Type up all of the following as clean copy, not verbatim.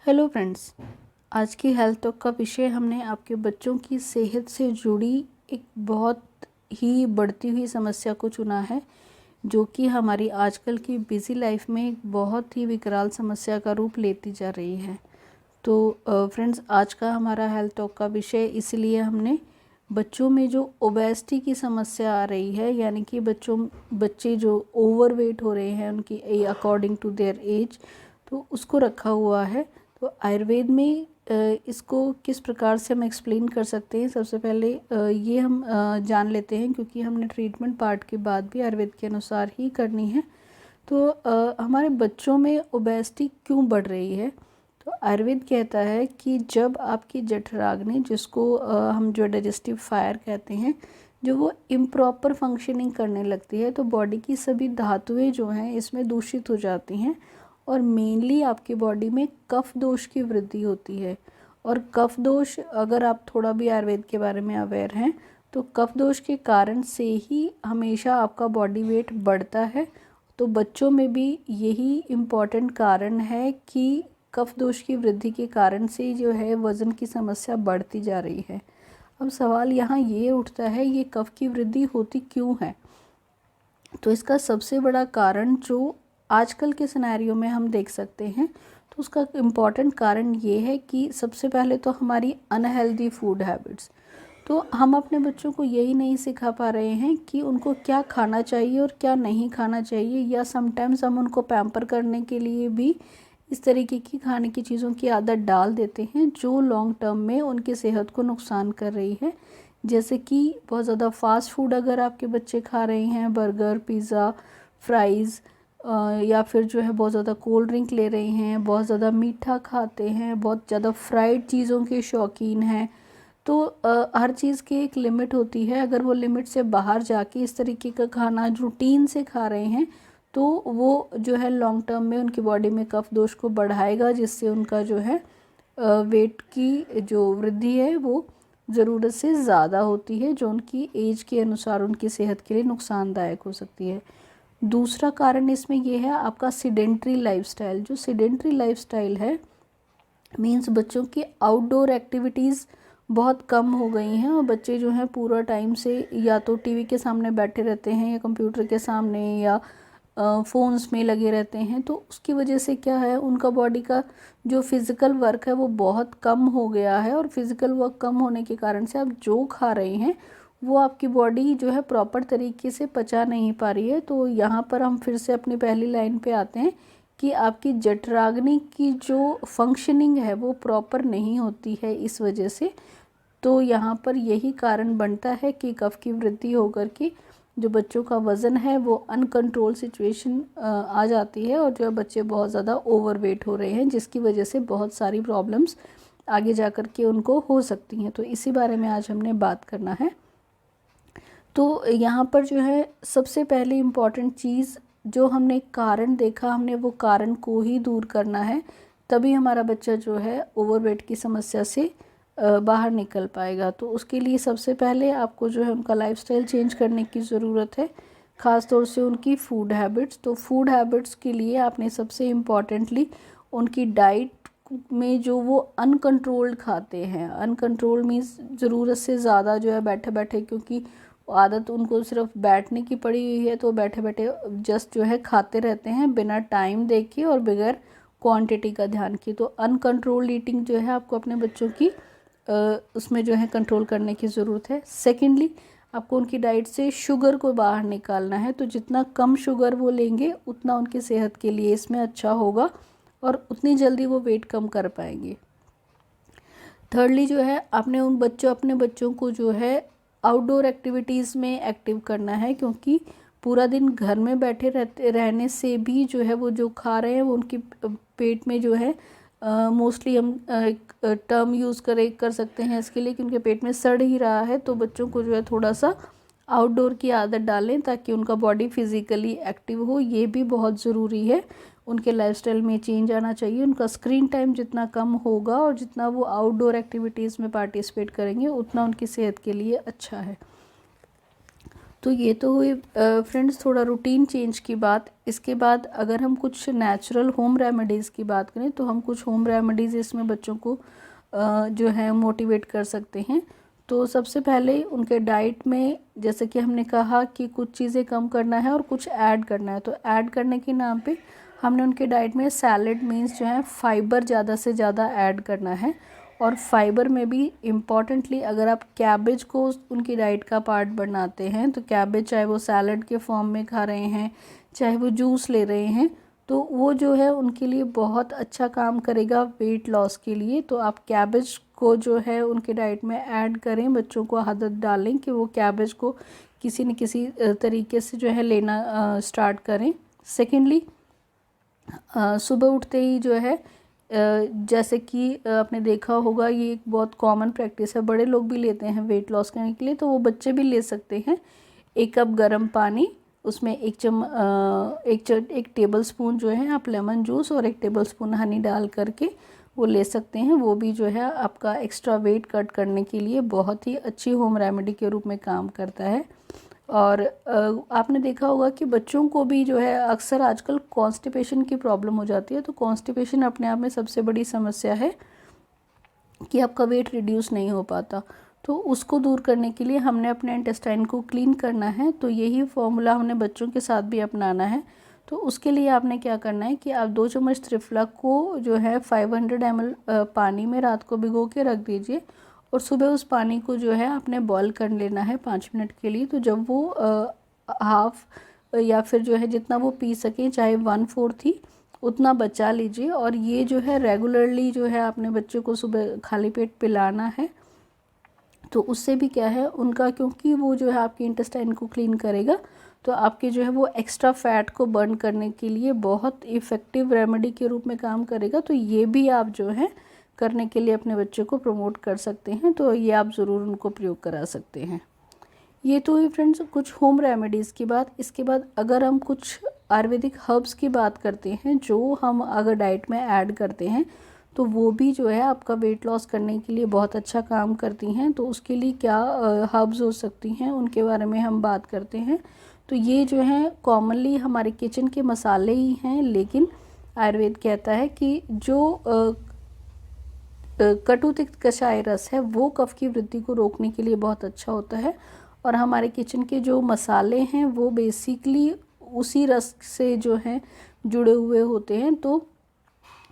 Hello friends. आज की health talk का विषय हमने आपके बच्चों की सेहत से जुड़ी एक बहुत ही बढ़ती हुई समस्या को चुना है, जो कि हमारी आजकल की बिज़ी लाइफ में एक बहुत ही विकराल समस्या का रूप लेती जा रही है। तो फ्रेंड्स, आज का हमारा हेल्थ टॉक का विषय इसलिए हमने बच्चों में जो ओबेसिटी की समस्या आ रही है, यानी कि बच्चे जो ओवरवेट हो रहे हैं उनकी अकॉर्डिंग टू देयर एज, तो उसको रखा हुआ है। तो आयुर्वेद में इसको किस प्रकार से हम एक्सप्लेन कर सकते हैं, सबसे पहले ये हम जान लेते हैं, क्योंकि हमने ट्रीटमेंट पार्ट के बाद भी आयुर्वेद के अनुसार ही करनी है। तो हमारे बच्चों में ओबेसिटी क्यों बढ़ रही है? तो आयुर्वेद कहता है कि जब आपकी जठराग्नि, जिसको हम जो डाइजेस्टिव फायर कहते हैं, जो वो इम्प्रॉपर फंक्शनिंग करने लगती है, तो बॉडी की सभी धातुएं जो हैं इसमें दूषित हो जाती हैं और मेनली आपकी बॉडी में कफ दोष की वृद्धि होती है। और कफ दोष, अगर आप थोड़ा भी आयुर्वेद के बारे में अवेयर हैं, तो कफ दोष के कारण से ही हमेशा आपका बॉडी वेट बढ़ता है। तो बच्चों में भी यही इम्पॉर्टेंट कारण है कि कफ दोष की वृद्धि के कारण से जो है वज़न की समस्या बढ़ती जा रही है। अब सवाल यहाँ ये उठता है, ये कफ की वृद्धि होती क्यों है? तो इसका सबसे बड़ा कारण जो आजकल के सिनेरियो में हम देख सकते हैं, तो उसका इम्पॉर्टेंट कारण ये है कि सबसे पहले तो हमारी अनहेल्दी फूड हैबिट्स। तो हम अपने बच्चों को यही नहीं सिखा पा रहे हैं कि उनको क्या खाना चाहिए और क्या नहीं खाना चाहिए, या समटाइम्स हम उनको पैम्पर करने के लिए भी इस तरीके की खाने की चीज़ों की आदत डाल देते हैं जो लॉन्ग टर्म में उनकी सेहत को नुकसान कर रही है। जैसे कि बहुत ज़्यादा फास्ट फूड अगर आपके बच्चे खा रहे हैं, बर्गर, पिज़्ज़ा, फ्राइज़, या फिर जो है बहुत ज़्यादा कोल्ड ड्रिंक ले रहे हैं, बहुत ज़्यादा मीठा खाते हैं, बहुत ज़्यादा फ्राइड चीज़ों के शौकीन हैं, तो हर चीज़ की एक लिमिट होती है। अगर वो लिमिट से बाहर जाके इस तरीके का खाना रूटीन से खा रहे हैं, तो वो जो है लॉन्ग टर्म में उनकी बॉडी में कफ दोष को बढ़ाएगा, जिससे उनका जो है वेट की जो वृद्धि है वो ज़रूरत से ज़्यादा होती है, जो उनकी एज के अनुसार उनकी सेहत के लिए नुकसानदायक हो सकती है। दूसरा कारण इसमें यह है आपका सीडेंट्री लाइफस्टाइल। जो सीडेंट्री लाइफस्टाइल है, मीन्स बच्चों की आउटडोर एक्टिविटीज़ बहुत कम हो गई हैं और बच्चे जो हैं पूरा टाइम से या तो टीवी के सामने बैठे रहते हैं या कंप्यूटर के सामने या फ़ोन्स में लगे रहते हैं। तो उसकी वजह से क्या है, उनका बॉडी का जो फिज़िकल वर्क है वो बहुत कम हो गया है, और फिज़िकल वर्क कम होने के कारण से आप जो खा रहे हैं वो आपकी बॉडी जो है प्रॉपर तरीके से पचा नहीं पा रही है। तो यहाँ पर हम फिर से अपनी पहली लाइन पे आते हैं कि आपकी जठराग्नि की जो फंक्शनिंग है वो प्रॉपर नहीं होती है इस वजह से। तो यहाँ पर यही कारण बनता है कि कफ की वृद्धि होकर के जो बच्चों का वज़न है वो अनकंट्रोल सिचुएशन आ जाती है, और जो बच्चे बहुत ज़्यादा ओवरवेट हो रहे हैं, जिसकी वजह से बहुत सारी प्रॉब्लम्स आगे जा कर के उनको हो सकती हैं। तो इसी बारे में आज हमने बात करना है। तो यहाँ पर जो है सबसे पहले इम्पॉर्टेंट चीज़ जो हमने कारण देखा, हमने वो कारण को ही दूर करना है, तभी हमारा बच्चा जो है ओवरवेट की समस्या से बाहर निकल पाएगा। तो उसके लिए सबसे पहले आपको जो है उनका लाइफस्टाइल चेंज करने की ज़रूरत है, ख़ास तौर से उनकी फ़ूड हैबिट्स। तो फूड हैबिट्स के लिए आपने सबसे इम्पॉर्टेंटली उनकी डाइट में जो वो अनकंट्रोल्ड खाते हैं, अनकंट्रोल मीन्स ज़रूरत से ज़्यादा जो है बैठे बैठे, क्योंकि आदत उनको सिर्फ बैठने की पड़ी हुई है, तो बैठे बैठे जस्ट जो है खाते रहते हैं बिना टाइम देखे और बगैर क्वांटिटी का ध्यान किए। तो अनकंट्रोल्ड ईटिंग जो है आपको अपने बच्चों की उसमें जो है कंट्रोल करने की ज़रूरत है। सेकेंडली, आपको उनकी डाइट से शुगर को बाहर निकालना है। तो जितना कम शुगर वो लेंगे उतना उनकी सेहत के लिए इसमें अच्छा होगा और उतनी जल्दी वो वेट कम कर पाएंगे। थर्डली जो है आपने अपने बच्चों को जो है आउटडोर एक्टिविटीज़ में एक्टिव करना है, क्योंकि पूरा दिन घर में बैठे रहने से भी जो है वो जो खा रहे हैं वो उनकी पेट में जो है मोस्टली हम एक टर्म यूज़ कर सकते हैं इसके लिए कि उनके पेट में सड़ ही रहा है। तो बच्चों को जो है थोड़ा सा आउटडोर की आदत डालें ताकि उनका बॉडी फिज़िकली एक्टिव हो, ये भी बहुत ज़रूरी है। उनके लाइफस्टाइल में चेंज आना चाहिए। उनका स्क्रीन टाइम जितना कम होगा और जितना वो आउटडोर एक्टिविटीज़ में पार्टिसिपेट करेंगे उतना उनकी सेहत के लिए अच्छा है। तो ये तो हुई फ्रेंड्स थोड़ा रूटीन चेंज की बात। इसके बाद अगर हम कुछ नेचुरल होम रेमेडीज़ की बात करें तो हम कुछ होम रेमेडीज़ इसमें बच्चों को जो है मोटिवेट कर सकते हैं। तो सबसे पहले उनके डाइट में, जैसे कि हमने कहा कि कुछ चीज़ें कम करना है और कुछ ऐड करना है, तो ऐड करने के नाम पे हमने उनके डाइट में सैलेड मीन्स जो है फाइबर ज़्यादा से ज़्यादा ऐड करना है। और फाइबर में भी इम्पॉर्टेंटली अगर आप कैबेज को उनकी डाइट का पार्ट बनाते हैं, तो कैबेज चाहे वो सैलड के फॉर्म में खा रहे हैं, चाहे वो जूस ले रहे हैं, तो वो जो है उनके लिए बहुत अच्छा काम करेगा वेट लॉस के लिए। तो आप कैबेज को जो है उनके डाइट में ऐड करें, बच्चों को आदत डालें कि वो कैबेज को किसी न किसी तरीके से जो है लेना स्टार्ट करें। सेकेंडली, सुबह उठते ही जो है जैसे कि आपने देखा होगा, ये एक बहुत कॉमन प्रैक्टिस है, बड़े लोग भी लेते हैं वेट लॉस करने के लिए, तो वो बच्चे भी ले सकते हैं। 1 कप गर्म पानी, उसमें एक टेबल स्पून जो है आप लेमन जूस और 1 टेबल स्पून हनी डाल करके वो ले सकते हैं। वो भी जो है आपका एक्स्ट्रा वेट कट करने के लिए बहुत ही अच्छी होम रेमेडी के रूप में काम करता है। और आपने देखा होगा कि बच्चों को भी जो है अक्सर आजकल कॉन्स्टिपेशन की प्रॉब्लम हो जाती है। तो कॉन्स्टिपेशन अपने आप में सबसे बड़ी समस्या है कि आपका वेट रिड्यूस नहीं हो पाता। तो उसको दूर करने के लिए हमने अपने इंटेस्टाइन को क्लीन करना है, तो यही फॉर्मूला हमने बच्चों के साथ भी अपनाना है। तो उसके लिए आपने क्या करना है कि आप 2 चम्मच त्रिफला को जो है 500 ml पानी में रात को भिगो के रख दीजिए, और सुबह उस पानी को जो है आपने बॉईल कर लेना है 5 मिनट के लिए। तो जब वो हाफ या फिर जो है जितना वो पी सकें, चाहे 1/4 ही उतना बचा लीजिए। और ये जो है रेगुलरली जो है आपने बच्चे को सुबह खाली पेट पिलाना है। तो उससे भी क्या है उनका, क्योंकि वो जो है आपके इंटेस्टाइन को क्लीन करेगा, तो आपके जो है वो एक्स्ट्रा फैट को बर्न करने के लिए बहुत इफ़ेक्टिव रेमेडी के रूप में काम करेगा। तो ये भी आप जो है करने के लिए अपने बच्चे को प्रमोट कर सकते हैं। तो ये आप ज़रूर उनको प्रयोग करा सकते हैं। ये तो ही फ्रेंड्स कुछ होम रेमेडीज़ की बात। इसके बाद अगर हम कुछ आयुर्वेदिक हर्ब्स की बात करते हैं जो हम अगर डाइट में ऐड करते हैं, तो वो भी जो है आपका वेट लॉस करने के लिए बहुत अच्छा काम करती हैं। तो उसके लिए क्या हर्ब्स हो सकती हैं उनके बारे में हम बात करते हैं। तो ये जो है कॉमनली हमारे किचन के मसाले ही हैं, लेकिन आयुर्वेद कहता है कि जो कटु तिक्त कषाय रस है वो कफ की वृद्धि को रोकने के लिए बहुत अच्छा होता है। और हमारे किचन के जो मसाले हैं वो बेसिकली उसी रस से जो है जुड़े हुए होते हैं, तो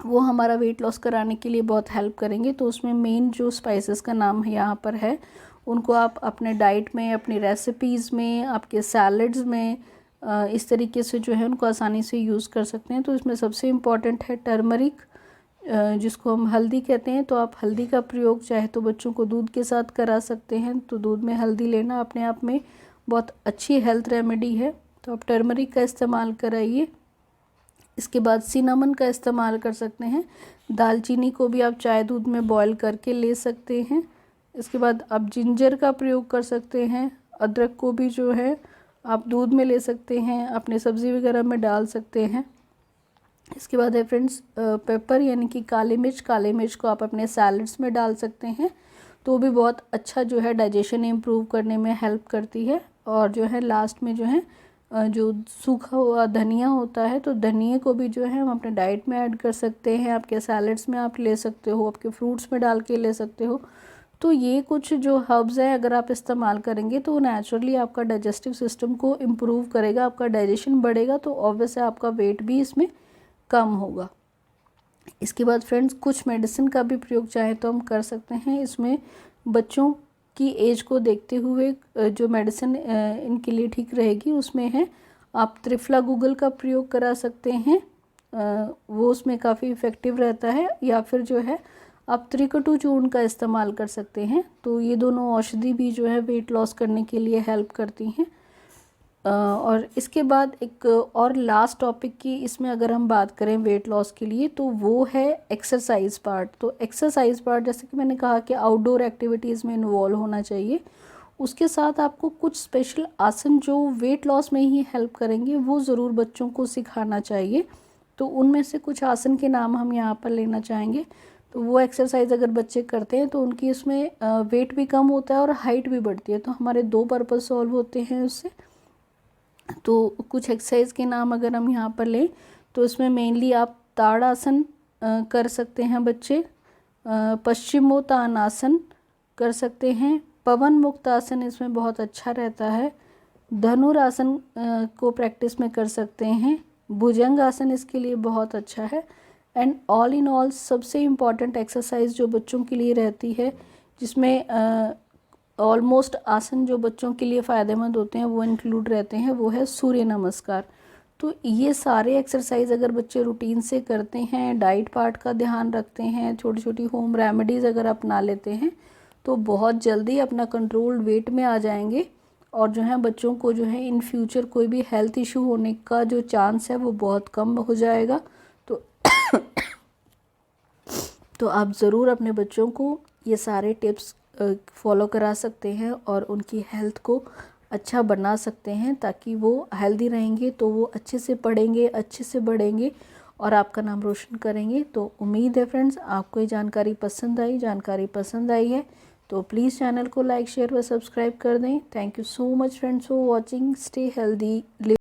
वो हमारा वेट लॉस कराने के लिए बहुत हेल्प करेंगे। तो उसमें मेन जो स्पाइसेस का नाम यहाँ पर है, उनको आप अपने डाइट में, अपनी रेसिपीज़ में, आपके सैलड्स में इस तरीके से जो है उनको आसानी से यूज़ कर सकते हैं। तो इसमें सबसे इम्पॉर्टेंट है टर्मरिक, जिसको हम हल्दी कहते हैं। तो आप हल्दी का प्रयोग चाहे तो बच्चों को दूध के साथ करा सकते हैं। तो दूध में हल्दी लेना अपने आप में बहुत अच्छी हेल्थ रेमेडी है, तो आप टर्मरिक का इस्तेमाल कराइए। इसके बाद सिनामन का इस्तेमाल कर सकते हैं। दालचीनी को भी आप चाय दूध में बॉईल करके ले सकते हैं। इसके बाद आप जिंजर का प्रयोग कर सकते हैं। अदरक को भी जो है आप दूध में ले सकते हैं, अपने सब्ज़ी वगैरह में डाल सकते हैं। इसके बाद है फ्रेंड्स पेपर यानी कि काली मिर्च। काली मिर्च को आप अपने सैलड्स में डाल सकते हैं, तो भी बहुत अच्छा जो है डाइजेशन इम्प्रूव करने में हेल्प करती है। और जो है लास्ट में जो है जो सूखा हुआ धनिया होता है, तो धनिया को भी जो है हम अपने डाइट में ऐड कर सकते हैं, आपके सैलड्स में आप ले सकते हो, आपके फ्रूट्स में डाल के ले सकते हो। तो ये कुछ जो हर्ब्स हैं अगर आप इस्तेमाल करेंगे तो नेचुरली आपका डाइजेस्टिव सिस्टम को इम्प्रूव करेगा, आपका डाइजेशन बढ़ेगा, तो ऑब्वियस है आपका वेट भी इसमें कम होगा। इसके बाद फ्रेंड्स कुछ मेडिसिन का भी प्रयोग चाहे तो हम कर सकते हैं। इसमें बच्चों की एज को देखते हुए जो मेडिसिन इनके लिए ठीक रहेगी उसमें है आप त्रिफला गूगल का प्रयोग करा सकते हैं, वो उसमें काफ़ी इफ़ेक्टिव रहता है। या फिर जो है आप त्रिकटु चूर्ण का इस्तेमाल कर सकते हैं। तो ये दोनों औषधि भी जो है वेट लॉस करने के लिए हेल्प करती हैं। और इसके बाद एक और लास्ट टॉपिक की इसमें अगर हम बात करें वेट लॉस के लिए, तो वो है एक्सरसाइज पार्ट। तो एक्सरसाइज पार्ट जैसे कि मैंने कहा कि आउटडोर एक्टिविटीज़ में इन्वॉल्व होना चाहिए। उसके साथ आपको कुछ स्पेशल आसन जो वेट लॉस में ही हेल्प करेंगे वो ज़रूर बच्चों को सिखाना चाहिए। तो उनमें से कुछ आसन के नाम हम यहाँ पर लेना चाहेंगे। तो वो एक्सरसाइज अगर बच्चे करते हैं तो उनकी उसमें वेट भी कम होता है और हाइट भी बढ़ती है, तो हमारे 2 पर्पज़ सॉल्व होते हैं उससे। तो कुछ एक्सरसाइज के नाम अगर हम यहाँ पर लें तो इसमें मेनली आप ताड़ासन कर सकते हैं बच्चे, पश्चिमोत्तानासन कर सकते हैं, पवन मुक्त आसन इसमें बहुत अच्छा रहता है, धनुरासन को प्रैक्टिस में कर सकते हैं, भुजंग आसन इसके लिए बहुत अच्छा है। एंड ऑल इन ऑल सबसे इम्पॉर्टेंट एक्सरसाइज जो बच्चों के लिए रहती है, जिसमें ऑलमोस्ट आसन जो बच्चों के लिए फ़ायदेमंद होते हैं वो इंक्लूड रहते हैं, वो है सूर्य नमस्कार। तो ये सारे एक्सरसाइज अगर बच्चे रूटीन से करते हैं, डाइट पार्ट का ध्यान रखते हैं, छोटी छोटी होम रेमेडीज़ अगर अपना लेते हैं तो बहुत जल्दी अपना कंट्रोल्ड वेट में आ जाएंगे। और जो है बच्चों को जो है इन फ्यूचर कोई भी हेल्थ इशू होने का जो चांस है वो बहुत कम हो जाएगा। तो तो आप ज़रूर अपने बच्चों को ये सारे टिप्स फॉलो करा सकते हैं और उनकी हेल्थ को अच्छा बना सकते हैं, ताकि वो हेल्दी रहेंगे तो वो अच्छे से पढ़ेंगे, अच्छे से बढ़ेंगे और आपका नाम रोशन करेंगे। तो उम्मीद है फ्रेंड्स आपको ये जानकारी पसंद आई है तो प्लीज़ चैनल को लाइक शेयर व सब्सक्राइब कर दें। Thank you so much friends for watching. Stay healthy.